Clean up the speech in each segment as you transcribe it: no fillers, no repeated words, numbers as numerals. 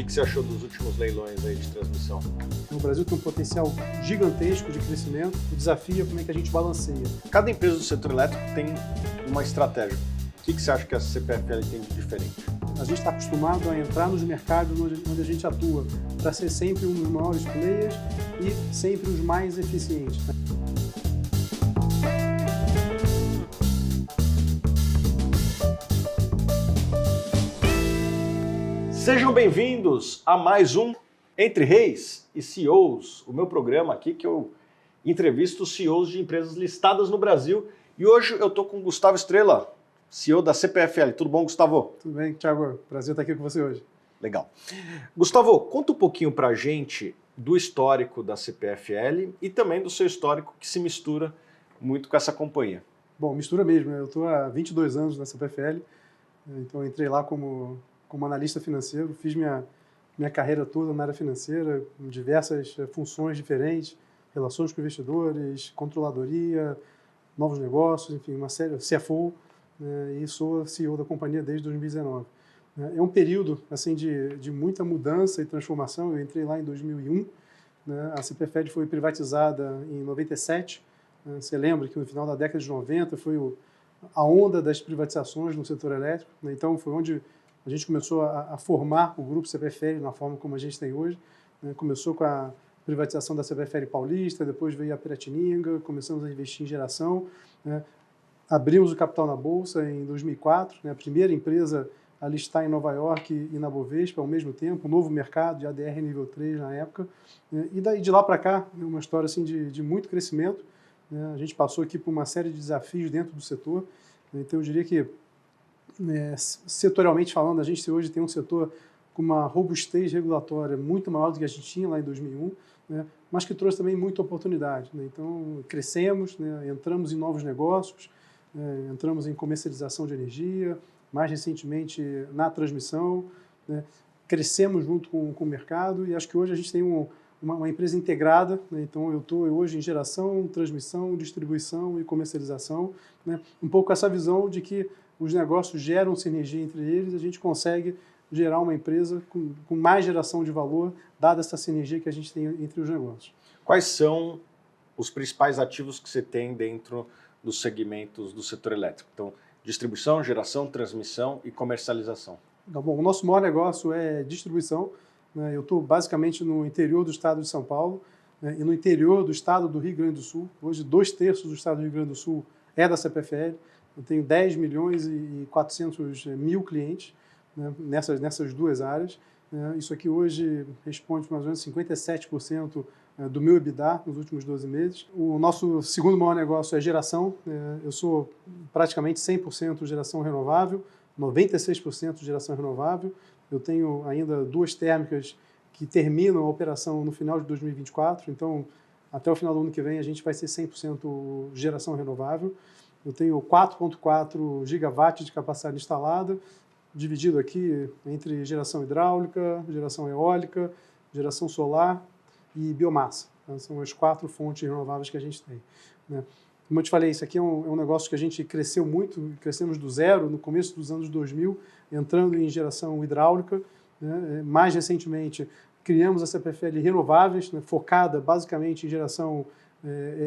que você achou dos últimos leilões aí de transmissão? O Brasil tem um potencial gigantesco de crescimento, o desafio é como é que a gente balanceia. Cada empresa do setor elétrico tem uma estratégia. O que você acha que a CPFL tem de diferente? A gente está acostumado a entrar nos mercados onde a gente atua, para ser sempre um dos maiores players e sempre os mais eficientes. Sejam bem-vindos a mais um Entre Reis e CEOs, o meu programa aqui que eu entrevisto CEOs de empresas listadas no Brasil. E hoje eu estou com o Gustavo Estrella, CEO da CPFL. Tudo bom, Gustavo? Tudo bem, Thiago? Prazer estar aqui com você hoje. Legal. Gustavo, conta um pouquinho para a gente do histórico da CPFL e também do seu histórico que se mistura muito com essa companhia. Bom, mistura mesmo, né? Eu estou há 22 anos na CPFL, então eu entrei lá como analista financeiro, fiz minha carreira toda na área financeira, com diversas funções diferentes, relações com investidores, controladoria, novos negócios, enfim, uma série, CFO, né, e sou CEO da companhia desde 2019. É um período assim, de muita mudança e transformação. Eu entrei lá em 2001, né, a CPFL foi privatizada em 97, né, você lembra que no final da década de 90 foi a onda das privatizações no setor elétrico, né, então foi onde a gente começou a formar o grupo CPFL na forma como a gente tem hoje. Né? Começou com a privatização da CPFL Paulista, depois veio a Piratininga, começamos a investir em geração. Né? Abrimos o capital na Bolsa em 2004, né? A primeira empresa a listar em Nova York e na Bovespa ao mesmo tempo, um novo mercado de ADR nível 3 na época. Né? E daí, de lá para cá, uma história assim, de muito crescimento. Né? A gente passou aqui por uma série de desafios dentro do setor. Então, eu diria que setorialmente falando, a gente hoje tem um setor com uma robustez regulatória muito maior do que a gente tinha lá em 2001, né, mas que trouxe também muita oportunidade. Né? Então, crescemos, né, entramos em novos negócios, entramos em comercialização de energia, mais recentemente na transmissão, né, crescemos junto com o mercado e acho que hoje a gente tem uma empresa integrada. Né? Então, eu estou hoje em geração, transmissão, distribuição e comercialização, né? Um pouco essa visão de que os negócios geram sinergia entre eles, a gente consegue gerar uma empresa com mais geração de valor, dada essa sinergia que a gente tem entre os negócios. Quais são os principais ativos que você tem dentro dos segmentos do setor elétrico? Então, distribuição, geração, transmissão e comercialização. Tá bom, o nosso maior negócio é distribuição. Né? Eu estou basicamente no interior do estado de São Paulo, né? E no interior do estado do Rio Grande do Sul. Hoje, 2/3 do estado do Rio Grande do Sul é da CPFL. Eu tenho 10 milhões e 400 mil clientes, né, nessas duas áreas. Isso aqui hoje responde mais ou menos 57% do meu EBITDA nos últimos 12 meses. O nosso segundo maior negócio é geração. Eu sou praticamente 100% geração renovável, 96% geração renovável. Eu tenho ainda 2 térmicas que terminam a operação no final de 2024, então até o final do ano que vem a gente vai ser 100% geração renovável. Eu tenho 4,4 gigawatts de capacidade instalada, dividido aqui entre geração hidráulica, geração eólica, geração solar e biomassa. Então, são as 4 fontes renováveis que a gente tem. Né? Como eu te falei, isso aqui é um negócio que a gente cresceu muito, crescemos do zero no começo dos anos 2000, entrando em geração hidráulica. Né? Mais recentemente, criamos a CPFL Renováveis, né? Focada basicamente em geração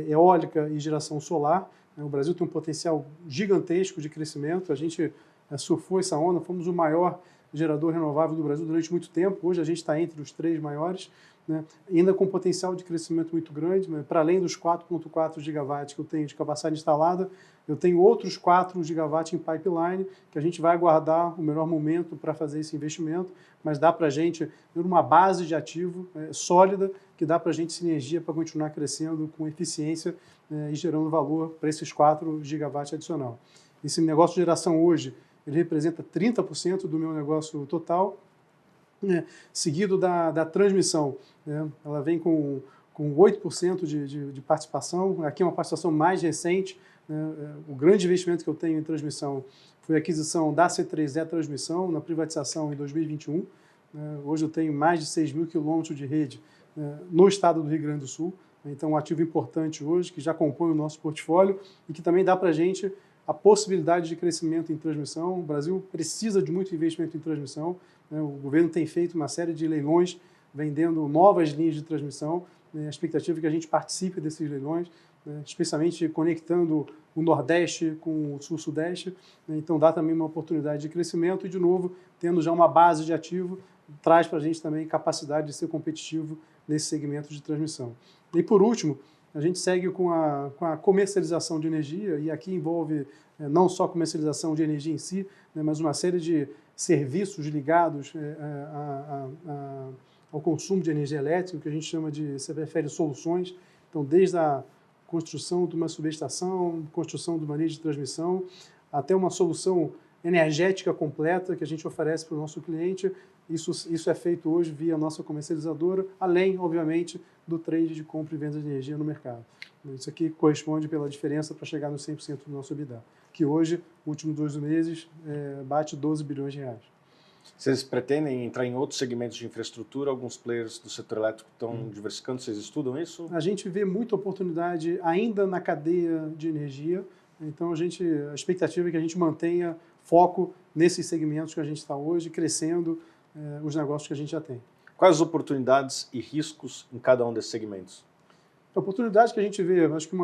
eólica e geração solar. O Brasil tem um potencial gigantesco de crescimento, a gente surfou essa onda, fomos o maior gerador renovável do Brasil durante muito tempo, hoje a gente está entre os 3 maiores, né? Ainda com potencial de crescimento muito grande, né? Para além dos 4,4 gigawatts que eu tenho de capacidade instalada, eu tenho outros 4 gigawatts em pipeline, que a gente vai aguardar o melhor momento para fazer esse investimento, mas dá para a gente ter uma base de ativo sólida, que dá para a gente sinergia para continuar crescendo com eficiência e gerando valor para esses 4 gigawatts adicional. Esse negócio de geração hoje, ele representa 30% do meu negócio total, seguido da transmissão. Né? Ela vem com 8% de participação, aqui é uma participação mais recente. Né? O grande investimento que eu tenho em transmissão foi a aquisição da C3E Transmissão, na privatização em 2021. Hoje eu tenho mais de 6 mil quilômetros de rede no estado do Rio Grande do Sul. Então, um ativo importante hoje, que já compõe o nosso portfólio e que também dá para a gente a possibilidade de crescimento em transmissão. O Brasil precisa de muito investimento em transmissão, né? O governo tem feito uma série de leilões vendendo novas linhas de transmissão, né? A expectativa é que a gente participe desses leilões, né? Especialmente conectando o Nordeste com o Sul-Sudeste, né? Então dá também uma oportunidade de crescimento e, de novo, tendo já uma base de ativo, traz para a gente também capacidade de ser competitivo nesse segmento de transmissão. E, por último, a gente segue com a comercialização de energia, e aqui envolve não só comercialização de energia em si, né, mas uma série de serviços ligados ao consumo de energia elétrica, que a gente chama de, se prefere, soluções. Então, desde a construção de uma subestação, construção de uma linha de transmissão, até uma solução energética completa que a gente oferece para o nosso cliente. Isso é feito hoje via nossa comercializadora, além, obviamente, do trade de compra e venda de energia no mercado. Isso aqui corresponde pela diferença para chegar nos 100% do nosso EBITDA, que hoje, últimos 2 meses, bate 12 bilhões de reais. Vocês pretendem entrar em outros segmentos de infraestrutura? Alguns players do setor elétrico estão diversificando, vocês estudam isso? A gente vê muita oportunidade ainda na cadeia de energia, então a expectativa é que a gente mantenha foco nesses segmentos que a gente está hoje, crescendo os negócios que a gente já tem. Quais as oportunidades e riscos em cada um desses segmentos? A oportunidade que a gente vê, acho que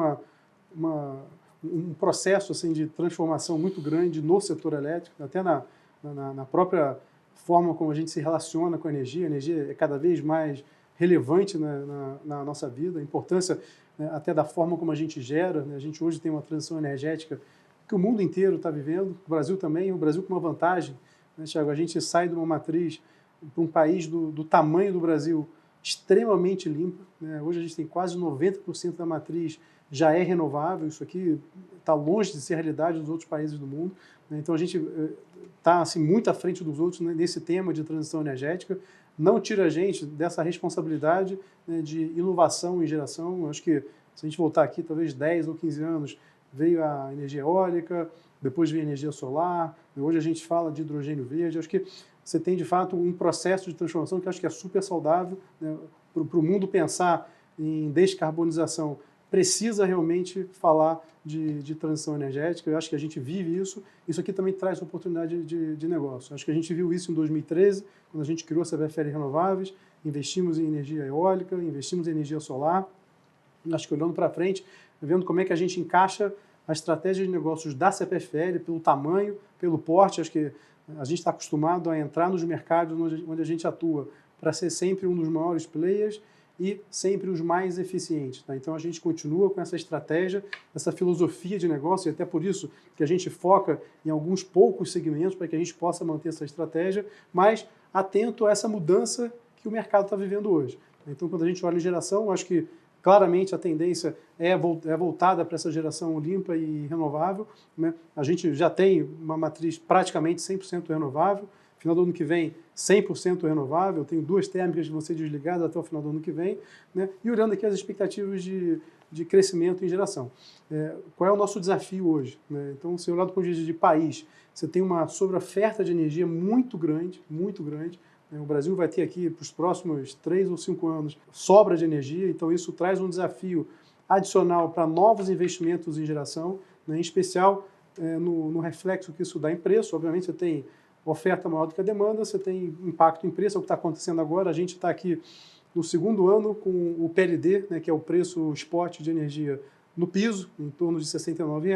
um processo assim, de transformação muito grande no setor elétrico, até na própria forma como a gente se relaciona com a energia é cada vez mais relevante na nossa vida, a importância, né, até da forma como a gente gera, né? A gente hoje tem uma transição energética que o mundo inteiro está vivendo, o Brasil também, o Brasil com uma vantagem, né, Thiago? A gente sai de uma matriz para um país do tamanho do Brasil extremamente limpa, né? Hoje a gente tem quase 90% da matriz já é renovável, isso aqui está longe de ser realidade dos outros países do mundo, né? Então a gente está assim, muito à frente dos outros, né, nesse tema de transição energética. Não tira a gente dessa responsabilidade, né, de inovação em geração. Eu acho que se a gente voltar aqui talvez 10 ou 15 anos, veio a energia eólica, depois veio a energia solar, hoje a gente fala de hidrogênio verde. Acho que você tem, de fato, um processo de transformação que eu acho que é super saudável, né, para o mundo pensar em descarbonização. Precisa realmente falar de transição energética. Eu acho que a gente vive isso. Isso aqui também traz oportunidade de negócio. Acho que a gente viu isso em 2013, quando a gente criou a CPFL Renováveis, investimos em energia eólica, investimos em energia solar. Acho que olhando para frente, vendo como é que a gente encaixa a estratégia de negócios da CPFL, pelo tamanho, pelo porte. Acho que a gente está acostumado a entrar nos mercados onde a gente atua para ser sempre um dos maiores players e sempre os mais eficientes. Tá? Então a gente continua com essa estratégia, essa filosofia de negócio, e até por isso que a gente foca em alguns poucos segmentos para que a gente possa manter essa estratégia, mas atento a essa mudança que o mercado está vivendo hoje. Então, quando a gente olha em geração, acho que claramente a tendência é voltada para essa geração limpa e renovável, né? A gente já tem uma matriz praticamente 100% renovável. Final do ano que vem, 100% renovável. Eu tenho 2 térmicas que vão ser desligadas até o final do ano que vem, né? E olhando aqui as expectativas de crescimento em geração. Qual é o nosso desafio hoje, né? Então, se olhar do ponto de vista de país, você tem uma sobreoferta de energia muito grande, muito grande. O Brasil vai ter aqui, para os próximos 3 ou 5 anos, sobra de energia, então isso traz um desafio adicional para novos investimentos em geração, né? Em especial no reflexo que isso dá em preço. Obviamente, você tem oferta maior do que a demanda, você tem impacto em preço, é o que está acontecendo agora. A gente está aqui no 2º ano com o PLD, né, que é o preço spot de energia no piso, em torno de R$ 69,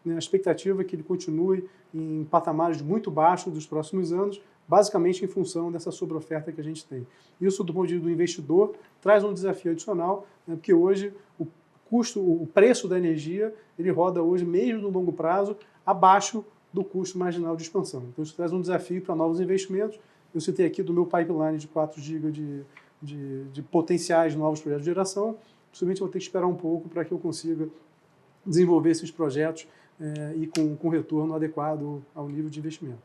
né? A expectativa é que ele continue em patamares muito baixos dos próximos anos, basicamente em função dessa sobreoferta que a gente tem. Isso, do ponto de vista do investidor, traz um desafio adicional, né, porque hoje o preço da energia, ele roda hoje, mesmo no longo prazo, abaixo do custo marginal de expansão. Então, isso traz um desafio para novos investimentos. Eu citei aqui do meu pipeline de 4 GB de potenciais novos projetos de geração. Possivelmente, eu vou ter que esperar um pouco para que eu consiga desenvolver esses projetos e com retorno adequado ao nível de investimento.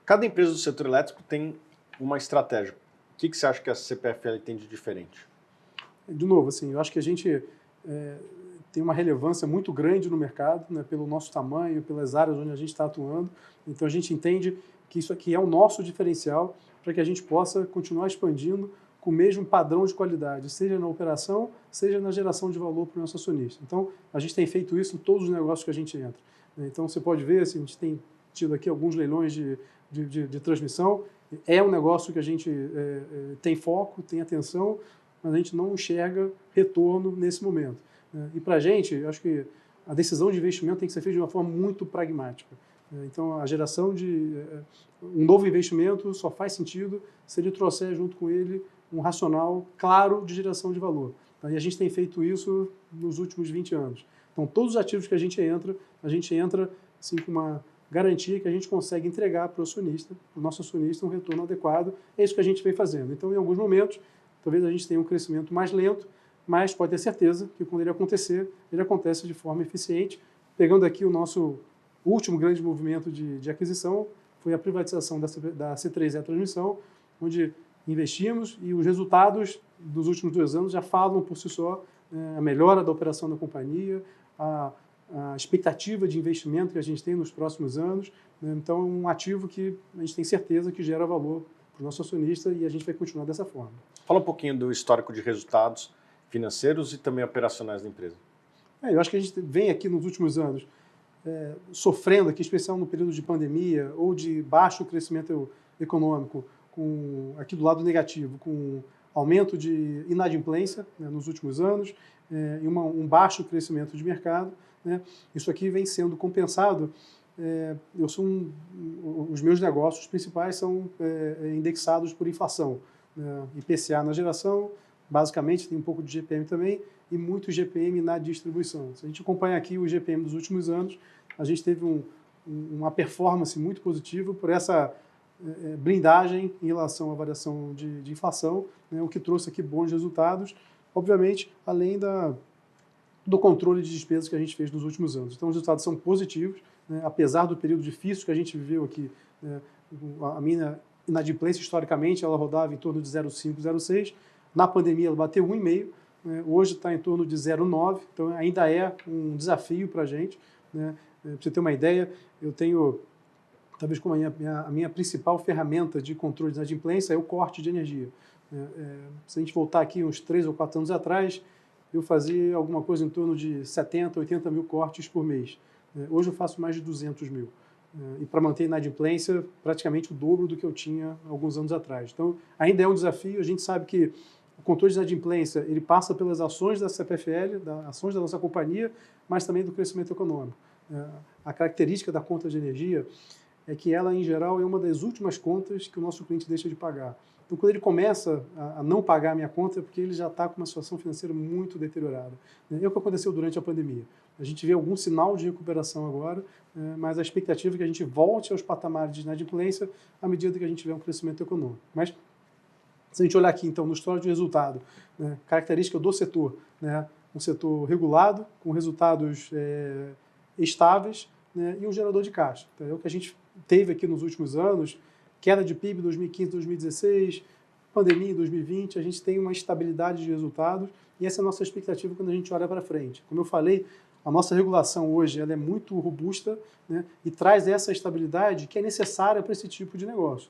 Cada empresa do setor elétrico tem uma estratégia. O que você acha que a CPFL tem de diferente? De novo, assim, eu acho que a gente tem uma relevância muito grande no mercado, né, pelo nosso tamanho, pelas áreas onde a gente está atuando. Então, a gente entende que isso aqui é o nosso diferencial para que a gente possa continuar expandindo com o mesmo padrão de qualidade, seja na operação, seja na geração de valor para o nosso acionista. Então, a gente tem feito isso em todos os negócios que a gente entra. Então, você pode ver, assim, a gente tem tido aqui alguns leilões de transmissão. É um negócio que a gente tem foco, tem atenção, mas a gente não enxerga retorno nesse momento. E para a gente, eu acho que a decisão de investimento tem que ser feita de uma forma muito pragmática. Então, a geração de um novo investimento só faz sentido se ele trouxer junto com ele um racional claro de geração de valor. E a gente tem feito isso nos últimos 20 anos. Então, todos os ativos que a gente entra assim, com uma garantia que a gente consegue entregar para o acionista, para o nosso acionista, um retorno adequado. É isso que a gente vem fazendo. Então, em alguns momentos, talvez a gente tenha um crescimento mais lento, mas pode ter certeza que quando ele acontecer, ele acontece de forma eficiente. Pegando aqui o nosso último grande movimento de aquisição, foi a privatização da C3E Transmissão, onde investimos e os resultados dos últimos 2 anos já falam por si só a melhora da operação da companhia, a expectativa de investimento que a gente tem nos próximos anos. Então, é um ativo que a gente tem certeza que gera valor para o nosso acionista e a gente vai continuar dessa forma. Fala um pouquinho do histórico de resultados financeiros e também operacionais da empresa. Eu acho que a gente vem aqui nos últimos anos sofrendo, aqui, especial no período de pandemia ou de baixo crescimento econômico, aqui do lado negativo, com aumento de inadimplência nos últimos anos e um baixo crescimento de mercado. Isso aqui vem sendo compensado. Os meus negócios principais são indexados por inflação. IPCA na geração, basicamente, tem um pouco de GPM também, e muito GPM na distribuição. Se a gente acompanha aqui o GPM dos últimos anos, a gente teve uma performance muito positiva por essa blindagem em relação à variação de inflação, o que trouxe aqui bons resultados, obviamente, além do controle de despesas que a gente fez nos últimos anos. Então, os resultados são positivos, apesar do período difícil que a gente viveu aqui. A minha inadimplência, historicamente, ela rodava em torno de 0,5, 0,6. Na pandemia, ela bateu 1,5. Hoje está em torno de 0,9. Então, ainda é um desafio para a gente. Para você ter uma ideia, eu tenho, talvez como a minha principal ferramenta de controle de inadimplência é o corte de energia. Se a gente voltar aqui uns 3 ou 4 anos atrás, eu fazia alguma coisa em torno de 70, 80 mil cortes por mês. Hoje eu faço mais de 200 mil. E para manter a inadimplência, praticamente o dobro do que eu tinha alguns anos atrás. Então, ainda é um desafio. A gente sabe que o controle de inadimplência ele passa pelas ações da CPFL, das ações da nossa companhia, mas também do crescimento econômico. A característica da conta de energia é que ela, em geral, é uma das últimas contas que o nosso cliente deixa de pagar. Então, quando ele começa a não pagar a minha conta, é porque ele já está com uma situação financeira muito deteriorada. É o que aconteceu durante a pandemia. A gente vê algum sinal de recuperação agora, mas a expectativa é que a gente volte aos patamares de inadimplência à medida que a gente tiver um crescimento econômico. Mas, se a gente olhar aqui, então, no histórico de resultado, característica do setor, um setor regulado, com resultados estáveis, e um gerador de caixa. Então, é o que a gente teve aqui nos últimos anos, queda de PIB em 2015, 2016, pandemia em 2020, a gente tem uma estabilidade de resultados e essa é a nossa expectativa quando a gente olha para frente. Como eu falei, a nossa regulação hoje ela é muito robusta e traz essa estabilidade que é necessária para esse tipo de negócio.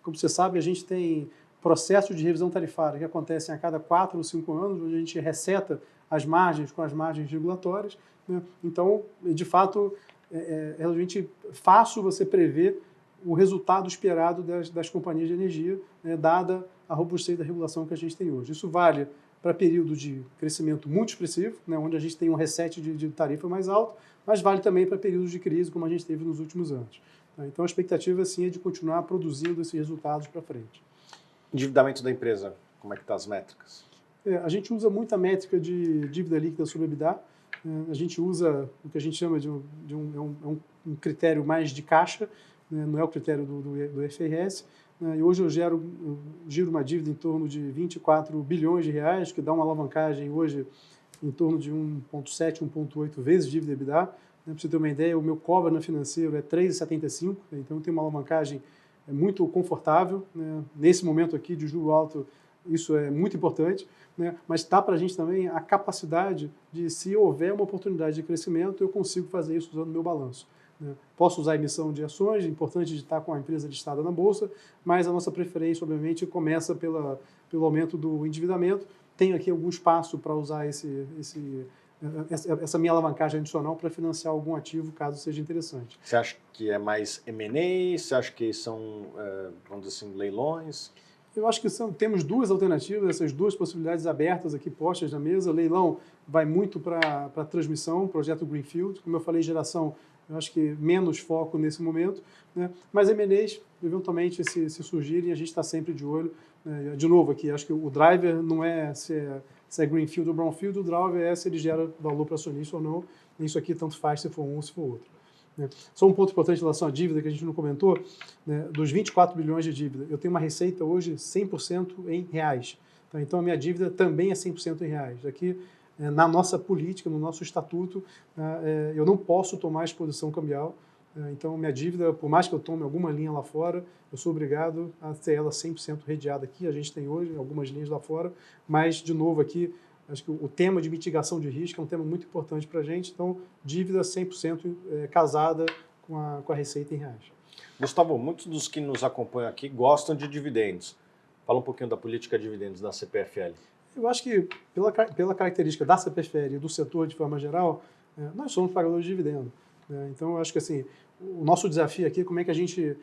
Como você sabe, a gente tem processos de revisão tarifária que acontecem a cada 4 ou 5 anos, onde a gente reseta as margens com as margens regulatórias. Então, de fato, é realmente fácil você prever o resultado esperado das companhias de energia, dada a robustez da regulação que a gente tem hoje. Isso vale para períodos de crescimento muito expressivo, onde a gente tem um reset de tarifa mais alto, mas vale também para períodos de crise, como a gente teve nos últimos anos. Então, a expectativa, sim, é de continuar produzindo esses resultados para frente. Endividamento da empresa, como é que estão as métricas? A gente usa muita métrica de dívida líquida sobre EBITDA. A gente usa o que a gente chama de um critério mais de caixa, não é o critério do FRS. E hoje eu giro uma dívida em torno de 24 bilhões de reais, que dá uma alavancagem hoje em torno de 1,7, 1,8 vezes dívida EBITDA. Para você ter uma ideia, o meu covenant financeiro é 3,75, então tem uma alavancagem muito confortável. Nesse momento aqui de juro alto, isso é muito importante, mas dá para a gente também a capacidade de, se houver uma oportunidade de crescimento, eu consigo fazer isso usando o meu balanço. Posso usar a emissão de ações, é importante de estar com a empresa listada na Bolsa, mas a nossa preferência, obviamente, começa pelo aumento do endividamento. Tenho aqui algum espaço para usar essa minha alavancagem adicional para financiar algum ativo, caso seja interessante. Você acha que é mais M&A? Você acha que são, vamos dizer assim, leilões? Eu acho que temos duas alternativas, essas duas possibilidades abertas aqui postas na mesa. O leilão vai muito para transmissão, projeto Greenfield. Como eu falei, geração, eu acho que menos foco nesse momento, né? Mas M&As, eventualmente, se surgirem, a gente está sempre de olho. De novo aqui, acho que o driver não é se é Greenfield ou Brownfield, o driver é se ele gera valor para acionista ou não. Isso aqui tanto faz se for um ou se for outro. Só um ponto importante em relação à dívida que a gente não comentou, né, dos 24 bilhões de dívida, eu tenho uma receita hoje 100% em reais. Tá? Então, a minha dívida também é 100% em reais. Aqui, na nossa política, no nosso estatuto, eu não posso tomar exposição cambial. Então, minha dívida, por mais que eu tome alguma linha lá fora, eu sou obrigado a ter ela 100% redeada aqui. A gente tem hoje algumas linhas lá fora, mas, de novo, aqui, acho que o tema de mitigação de risco é um tema muito importante para a gente. Então, dívida 100% casada com a receita em reais. Gustavo, muitos dos que nos acompanham aqui gostam de dividendos. Fala um pouquinho da política de dividendos da CPFL. Eu acho que, pela característica da CPFL e do setor de forma geral, nós somos pagadores de dividendo. Então, eu acho que assim, o nosso desafio aqui é como é que a gente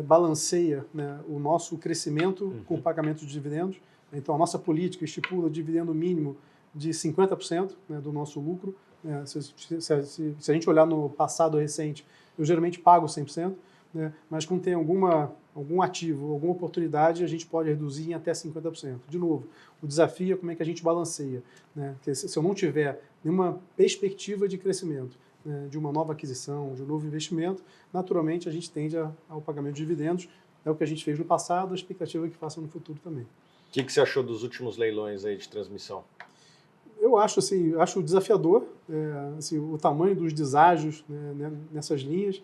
balanceia, né, o nosso crescimento com o pagamento de dividendos. Então, a nossa política estipula dividendo mínimo de 50%, né, do nosso lucro. Se a gente olhar no passado recente, eu geralmente pago 100%, né, mas quando tem algum ativo, alguma oportunidade, a gente pode reduzir em até 50%. De novo, o desafio é como é que a gente balanceia. Né? Porque se eu não tiver nenhuma perspectiva de crescimento, né, de uma nova aquisição, de um novo investimento, naturalmente a gente tende ao pagamento de dividendos. É o que a gente fez no passado, a expectativa é que faça no futuro também. O que você achou dos últimos leilões aí de transmissão? Eu acho desafiador assim, o tamanho dos deságios, né, nessas linhas.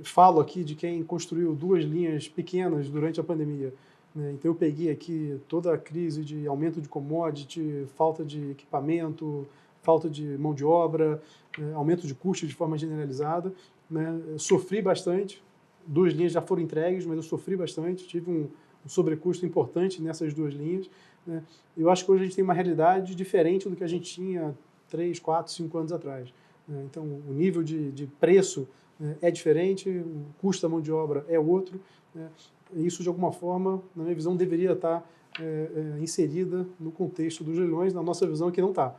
Falo aqui de quem construiu 2 linhas pequenas durante a pandemia. Né? Então eu peguei aqui toda a crise de aumento de commodity, falta de equipamento, falta de mão de obra, aumento de custo de forma generalizada. Né? Sofri bastante. 2 linhas já foram entregues, mas eu sofri bastante. Tive um sobrecusto importante nessas 2 linhas. Né? Eu acho que hoje a gente tem uma realidade diferente do que a gente tinha 3, 4, 5 anos atrás. Né? Então, o nível de preço é diferente, o custo da mão de obra é outro. Né? E isso, de alguma forma, na minha visão, deveria estar inserida no contexto dos leilões, na nossa visão que não está.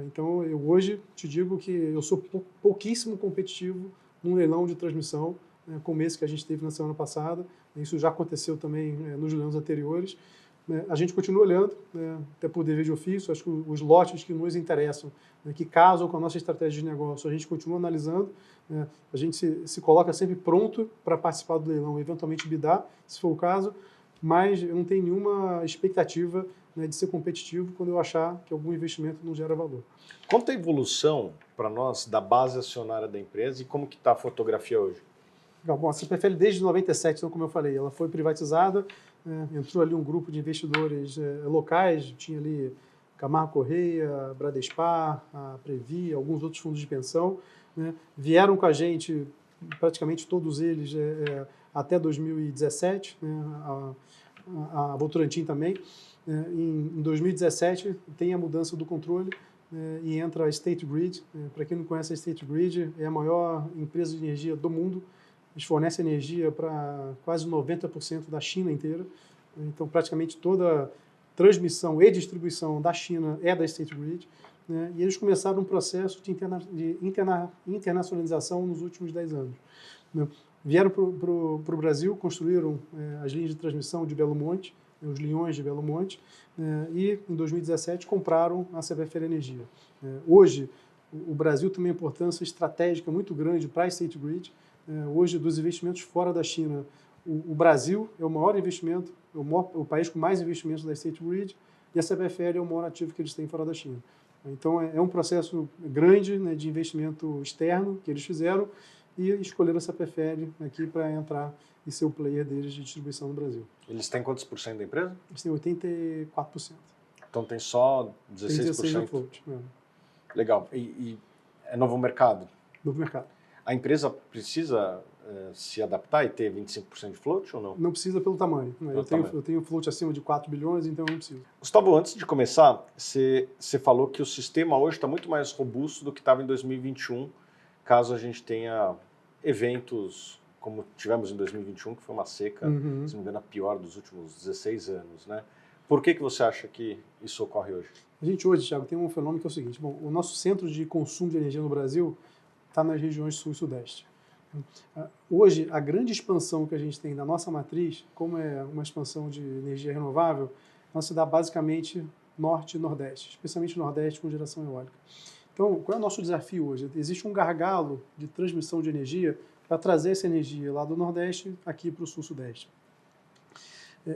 Então, eu hoje te digo que eu sou pouquíssimo competitivo num leilão de transmissão, como esse que a gente teve na semana passada. Isso já aconteceu também nos leilões anteriores. A gente continua olhando, até por dever de ofício, acho que os lotes que nos interessam, que casam com a nossa estratégia de negócio, a gente continua analisando, a gente se coloca sempre pronto para participar do leilão, eventualmente bidar, se for o caso, mas eu não tenho nenhuma expectativa de ser competitivo quando eu achar que algum investimento não gera valor. Conta a evolução para nós da base acionária da empresa e como que está a fotografia hoje. Bom, a CPFL desde 97, então, como eu falei, ela foi privatizada, entrou ali um grupo de investidores locais, tinha ali Camargo Correia, Bradespar, a Previ, alguns outros fundos de pensão, né? Vieram com a gente, praticamente todos eles, até 2017, né? A Votorantim também. Em 2017 tem a mudança do controle e entra a State Grid. Para quem não conhece, a State Grid é a maior empresa de energia do mundo. Eles fornecem energia para quase 90% da China inteira. Então, praticamente toda transmissão e distribuição da China é da State Grid. Né? E eles começaram um processo de internacionalização nos últimos 10 anos. Né? Vieram para o Brasil, construíram as linhas de transmissão de Belo Monte, os Leões de Belo Monte, e em 2017 compraram a CPFL Energia. Hoje, o Brasil tem uma importância estratégica muito grande para a State Grid. Hoje, dos investimentos fora da China, o Brasil é o maior investimento, o país com mais investimentos da State Grid, e a CPFL é o maior ativo que eles têm fora da China. Então, é um processo grande, né, de investimento externo que eles fizeram e escolheram a CPFL aqui para entrar e ser o player deles de distribuição no Brasil. Eles têm quantos por cento da empresa? Eles têm 84%. Então tem só 16%? Tem 16% float. Legal. E é novo mercado? Novo mercado. A empresa precisa se adaptar e ter 25% de float ou não? Não precisa pelo tamanho. Né? Eu tenho float acima de 4 bilhões, então não preciso. Gustavo, antes de começar, você falou que o sistema hoje está muito mais robusto do que estava em 2021, caso a gente tenha eventos como tivemos em 2021, que foi uma seca, se não me engano, a pior dos últimos 16 anos, né? Por que você acha que isso ocorre hoje? A gente hoje, Thiago, tem um fenômeno que é o seguinte, bom, o nosso centro de consumo de energia no Brasil está nas regiões sul e sudeste. Hoje, a grande expansão que a gente tem na nossa matriz, como é uma expansão de energia renovável, ela se dá basicamente norte e nordeste, especialmente nordeste com geração eólica. Então, qual é o nosso desafio hoje? Existe um gargalo de transmissão de energia para trazer essa energia lá do nordeste aqui para o sul-sudeste.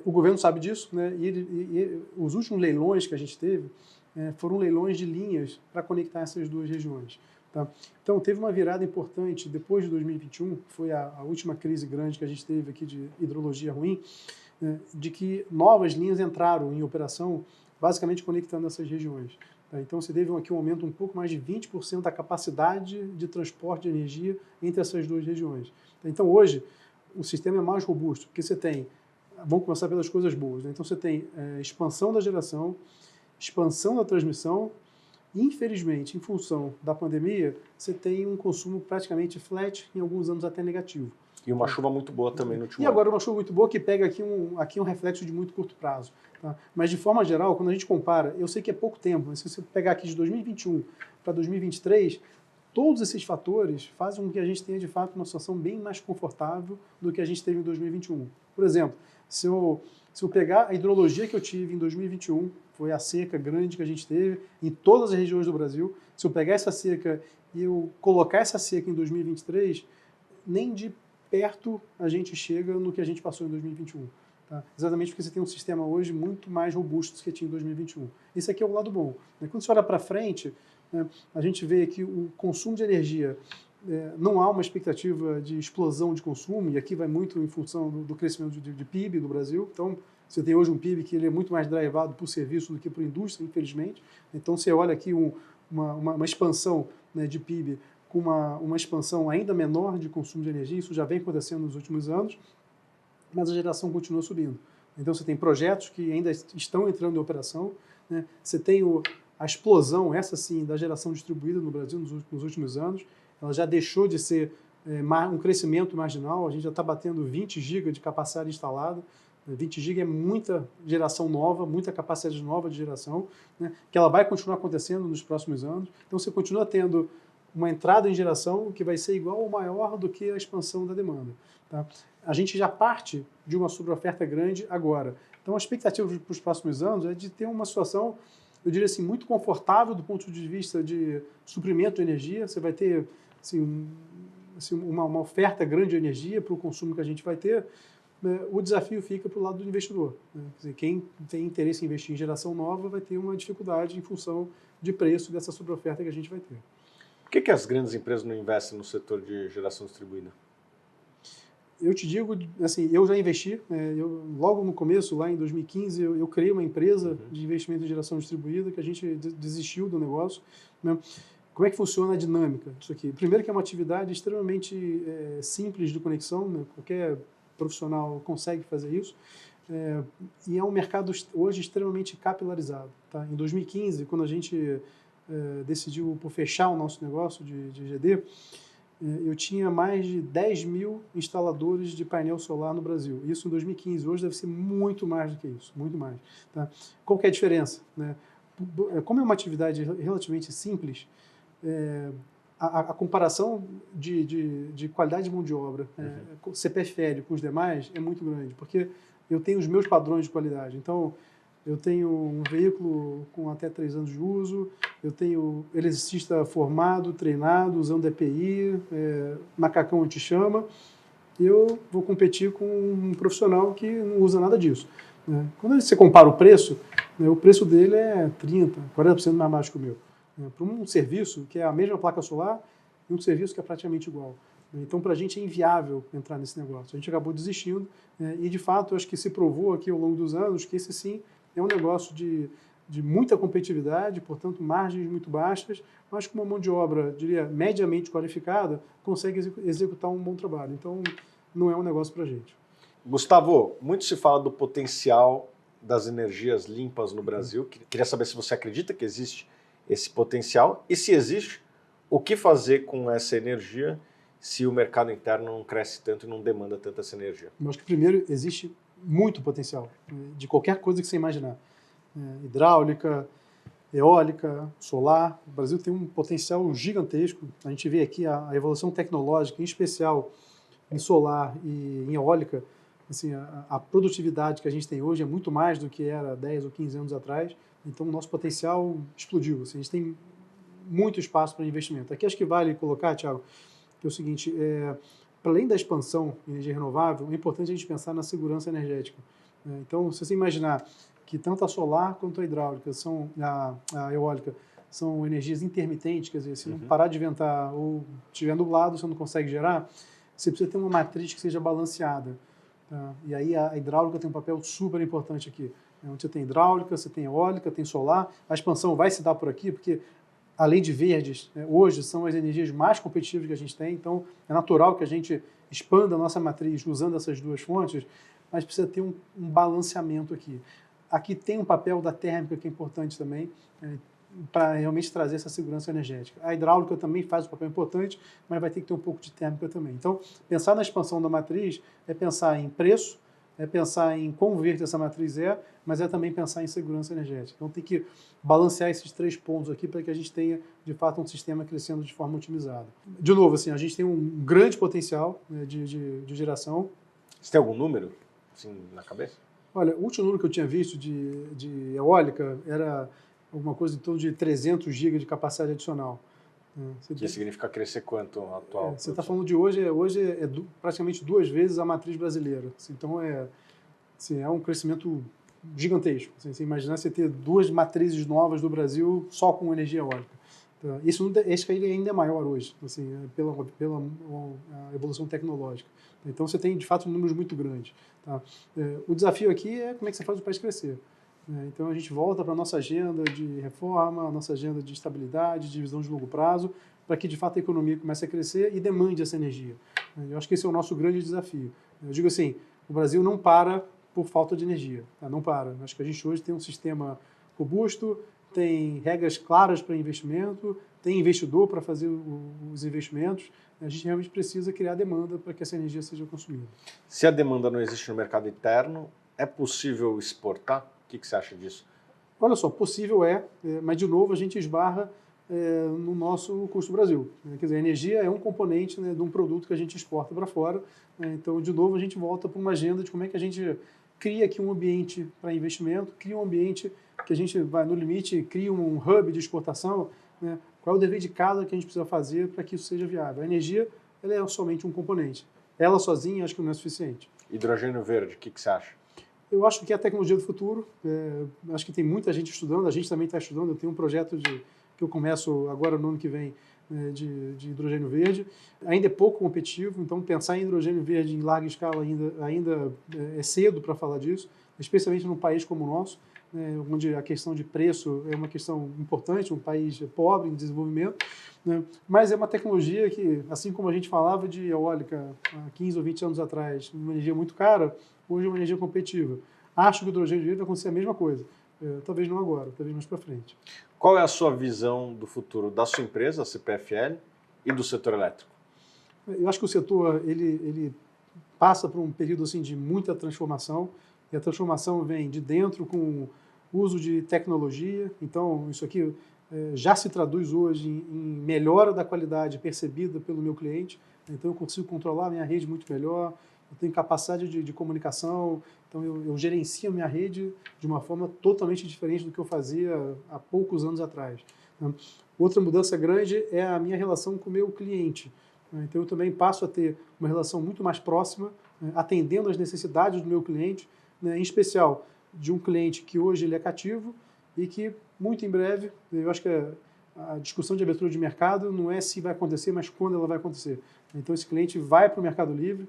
O governo sabe disso, né? E os últimos leilões que a gente teve foram leilões de linhas para conectar essas duas regiões. Tá? Então, teve uma virada importante depois de 2021, que foi a última crise grande que a gente teve aqui de hidrologia ruim, de que novas linhas entraram em operação, basicamente conectando essas regiões. Tá? Então, você teve aqui um aumento um pouco mais de 20% da capacidade de transporte de energia entre essas duas regiões. Tá? Então, hoje, o sistema é mais robusto, porque você tem, vamos começar pelas coisas boas, né? Então, você tem expansão da geração, expansão da transmissão. Infelizmente, em função da pandemia, você tem um consumo praticamente flat, em alguns anos até negativo. E uma chuva muito boa também no último ano. E agora uma chuva muito boa que pega aqui um reflexo de muito curto prazo. Tá? Mas de forma geral, quando a gente compara, eu sei que é pouco tempo, mas se você pegar aqui de 2021 para 2023, todos esses fatores fazem com que a gente tenha de fato uma situação bem mais confortável do que a gente teve em 2021. Por exemplo, se eu pegar a hidrologia que eu tive em 2021, foi a seca grande que a gente teve em todas as regiões do Brasil. Se eu pegar essa seca e eu colocar essa seca em 2023, nem de perto a gente chega no que a gente passou em 2021. Tá? Exatamente porque você tem um sistema hoje muito mais robusto do que tinha em 2021. Esse aqui é o lado bom. Quando você olha para frente, a gente vê que o consumo de energia, não há uma expectativa de explosão de consumo, e aqui vai muito em função do crescimento de PIB do Brasil. Então, você tem hoje um PIB que ele é muito mais drivado por serviço do que por indústria, infelizmente. Então, você olha aqui uma expansão, né, de PIB com uma expansão ainda menor de consumo de energia. Isso já vem acontecendo nos últimos anos, mas a geração continua subindo. Então, você tem projetos que ainda estão entrando em operação, né? Você tem a explosão, essa sim, da geração distribuída no Brasil nos últimos anos. Ela já deixou de ser um crescimento marginal, a gente já está batendo 20 GB de capacidade instalada. 20 GB é muita geração nova, muita capacidade nova de geração, né, que ela vai continuar acontecendo nos próximos anos. Então, você continua tendo uma entrada em geração que vai ser igual ou maior do que a expansão da demanda. Tá? A gente já parte de uma sobreoferta grande agora. Então, a expectativa para os próximos anos é de ter uma situação, eu diria assim, muito confortável do ponto de vista de suprimento de energia. Você vai ter assim, uma oferta grande de energia para o consumo que a gente vai ter. O desafio fica para o lado do investidor. Né? Quer dizer, quem tem interesse em investir em geração nova vai ter uma dificuldade em função de preço dessa sobreoferta que a gente vai ter. Por que as grandes empresas não investem no setor de geração distribuída? Eu te digo, assim, eu já investi, logo no começo, lá em 2015, eu criei uma empresa de investimento em geração distribuída, que a gente desistiu do negócio. Né? Como é que funciona a dinâmica disso aqui? Primeiro que é uma atividade extremamente simples de conexão, né? Qualquer profissional consegue fazer isso, e é um mercado hoje extremamente capilarizado. Tá? Em 2015, quando a gente decidiu por fechar o nosso negócio de GD, eu tinha mais de 10 mil instaladores de painel solar no Brasil. Isso em 2015. Hoje deve ser muito mais do que isso, muito mais. Tá? Qual que é a diferença? Né? Como é uma atividade relativamente simples, a comparação de qualidade de mão de obra, CPFL com os demais é muito grande, porque eu tenho os meus padrões de qualidade. Então, eu tenho um veículo com até 3 anos de uso, eu tenho eletricista formado, treinado, usando EPI, macacão anti-chama, e eu vou competir com um profissional que não usa nada disso. Né? Quando você compara o preço, né, o preço dele é 30%, 40% mais baixo que o meu. Para um serviço que é a mesma placa solar e um serviço que é praticamente igual. Então, para a gente é inviável entrar nesse negócio. A gente acabou desistindo e, de fato, acho que se provou aqui ao longo dos anos que esse sim é um negócio de de muita competitividade, portanto, margens muito baixas, mas com uma mão de obra, diria, mediamente qualificada, consegue executar um bom trabalho. Então, não é um negócio para a gente. Gustavo, muito se fala do potencial das energias limpas no Brasil. Queria saber se você acredita que existe esse potencial e, se existe, o que fazer com essa energia se o mercado interno não cresce tanto e não demanda tanta essa energia. Eu acho que, primeiro, existe muito potencial, de qualquer coisa que você imaginar. Hidráulica, eólica, solar. O Brasil tem um potencial gigantesco. A gente vê aqui a evolução tecnológica, em especial em solar e em eólica. Assim, a produtividade que a gente tem hoje é muito mais do que era 10 ou 15 anos atrás. Então, o nosso potencial explodiu. Assim, a gente tem muito espaço para investimento. Aqui acho que vale colocar, Thiago, que é o seguinte, para além da expansão em energia renovável, é importante a gente pensar na segurança energética. Então, se você imaginar que tanto a solar quanto a hidráulica, a eólica, são energias intermitentes, quer dizer, se não parar de ventar ou estiver nublado, você não consegue gerar, você precisa ter uma matriz que seja balanceada. Tá? E aí a hidráulica tem um papel super importante aqui. Onde você tem hidráulica, você tem eólica, tem solar, a expansão vai se dar por aqui, porque além de verdes, hoje são as energias mais competitivas que a gente tem, então é natural que a gente expanda a nossa matriz usando essas duas fontes, mas precisa ter um balanceamento aqui. Aqui tem um papel da térmica que é importante também, para realmente trazer essa segurança energética. A hidráulica também faz um papel importante, mas vai ter que ter um pouco de térmica também. Então, pensar na expansão da matriz é pensar em preço, é pensar em quão verde essa matriz mas é também pensar em segurança energética. Então tem que balancear esses 3 pontos aqui para que a gente tenha, de fato, um sistema crescendo de forma otimizada. De novo, assim, a gente tem um grande potencial, né, de geração. Você tem algum número assim, na cabeça? Olha, o último número que eu tinha visto de eólica era alguma coisa em torno de 300 GB de capacidade adicional. Que significa crescer quanto atual? Você está falando de hoje praticamente 2 vezes a matriz brasileira. Então é um crescimento gigantesco. Você imaginar você ter 2 matrizes novas do Brasil só com energia eólica. Então, esse ainda é maior hoje, assim, pela evolução tecnológica. Então você tem, de fato, números muito grandes. Tá? O desafio aqui é como é que você faz o país crescer. Então a gente volta para a nossa agenda de reforma, a nossa agenda de estabilidade, de visão de longo prazo, para que de fato a economia comece a crescer e demande essa energia. Eu acho que esse é o nosso grande desafio. Eu digo assim, o Brasil não para por falta de energia, não para. Eu acho que a gente hoje tem um sistema robusto, tem regras claras para investimento, tem investidor para fazer os investimentos. A gente realmente precisa criar demanda para que essa energia seja consumida. Se a demanda não existe no mercado interno, é possível exportar? O que você acha disso? Olha só, possível mas de novo a gente esbarra no nosso custo Brasil. Quer dizer, a energia é um componente, de um produto que a gente exporta para fora. Então, de novo, a gente volta para uma agenda de como é que a gente cria aqui um ambiente para investimento, cria um ambiente que a gente vai, no limite, cria um hub de exportação. Qual é o dever de casa que a gente precisa fazer para que isso seja viável? A energia ela é somente um componente. Ela sozinha acho que não é suficiente. Hidrogênio verde, o que você acha? Eu acho que é a tecnologia do futuro. Acho que tem muita gente estudando, a gente também está estudando. Eu tenho um projeto que eu começo agora no ano que vem de hidrogênio verde. Ainda é pouco competitivo, então pensar em hidrogênio verde em larga escala ainda é cedo para falar disso, especialmente num país como o nosso, onde a questão de preço é uma questão importante, um país pobre em desenvolvimento, mas é uma tecnologia que, assim como a gente falava de eólica há 15 ou 20 anos atrás, uma energia muito cara, hoje é uma energia competitiva. Acho que o hidrogênio verde vai acontecer a mesma coisa. Talvez não agora, talvez mais para frente. Qual é a sua visão do futuro da sua empresa, a CPFL, e do setor elétrico? Eu acho que o setor ele passa por um período assim, de muita transformação, e a transformação vem de dentro com o uso de tecnologia. Então, isso aqui já se traduz hoje em melhora da qualidade percebida pelo meu cliente. Então, eu consigo controlar a minha rede muito melhor, eu tenho capacidade de comunicação, então eu gerencio a minha rede de uma forma totalmente diferente do que eu fazia há poucos anos atrás. Outra mudança grande é a minha relação com o meu cliente. Então eu também passo a ter uma relação muito mais próxima, atendendo às necessidades do meu cliente, em especial de um cliente que hoje ele é cativo e que muito em breve, eu acho que a discussão de abertura de mercado não é se vai acontecer, mas quando ela vai acontecer. Então esse cliente vai para o Mercado Livre,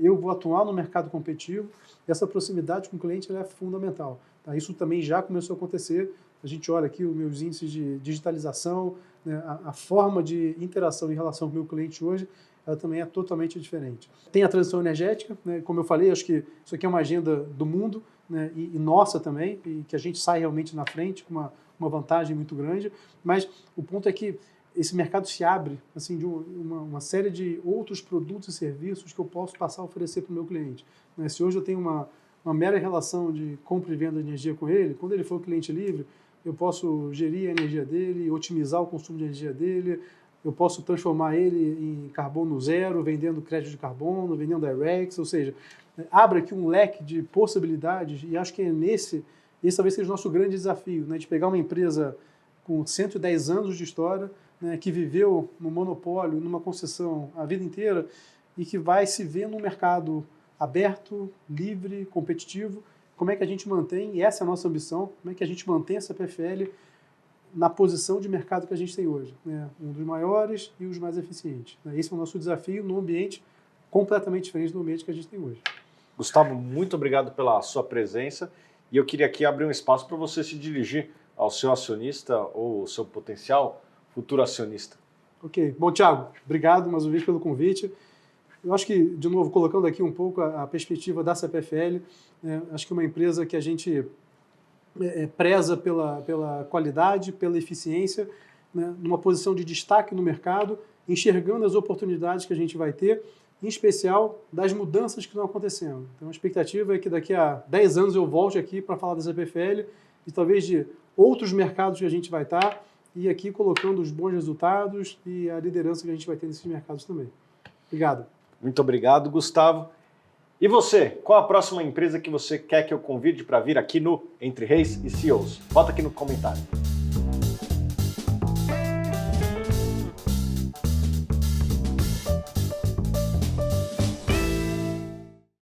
eu vou atuar no mercado competitivo. Essa proximidade com o cliente ela é fundamental. Tá? Isso também já começou a acontecer. A gente olha aqui os meus índices de digitalização, né? A forma de interação em relação com o meu cliente hoje, ela também é totalmente diferente. Tem a transição energética, né? Como eu falei, acho que isso aqui é uma agenda do mundo, né? e nossa também, e que a gente sai realmente na frente com uma vantagem muito grande, mas o ponto é que esse mercado se abre assim, de uma série de outros produtos e serviços que eu posso passar a oferecer para o meu cliente. Né? Se hoje eu tenho uma mera relação de compra e venda de energia com ele, quando ele for cliente livre, eu posso gerir a energia dele, otimizar o consumo de energia dele, eu posso transformar ele em carbono zero, vendendo crédito de carbono, vendendo IREX, ou seja, abre aqui um leque de possibilidades e acho que esse talvez seja o nosso grande desafio, né, de pegar uma empresa com 110 anos de história, né, que viveu no monopólio, numa concessão a vida inteira e que vai se ver num mercado aberto, livre, competitivo. Como é que a gente mantém, e essa é a nossa ambição, como é que a gente mantém essa PFL na posição de mercado que a gente tem hoje, né? Um dos maiores e os mais eficientes. Esse é o nosso desafio num ambiente completamente diferente do ambiente que a gente tem hoje. Gustavo, muito obrigado pela sua presença e eu queria aqui abrir um espaço para você se dirigir ao seu acionista ou seu potencial futuro acionista. Ok. Bom, Thiago, obrigado mais uma vez pelo convite. Eu acho que, de novo, colocando aqui um pouco a perspectiva da CPFL, acho que é uma empresa que a gente preza pela qualidade, pela eficiência, né, numa posição de destaque no mercado, enxergando as oportunidades que a gente vai ter, em especial das mudanças que estão acontecendo. Então, a expectativa é que daqui a 10 anos eu volte aqui para falar da CPFL e talvez de outros mercados que a gente vai estar e aqui colocando os bons resultados e a liderança que a gente vai ter nesses mercados também. Obrigado. Muito obrigado, Gustavo. E você, qual a próxima empresa que você quer que eu convide para vir aqui no Entre Reis e CEOs? Bota aqui no comentário.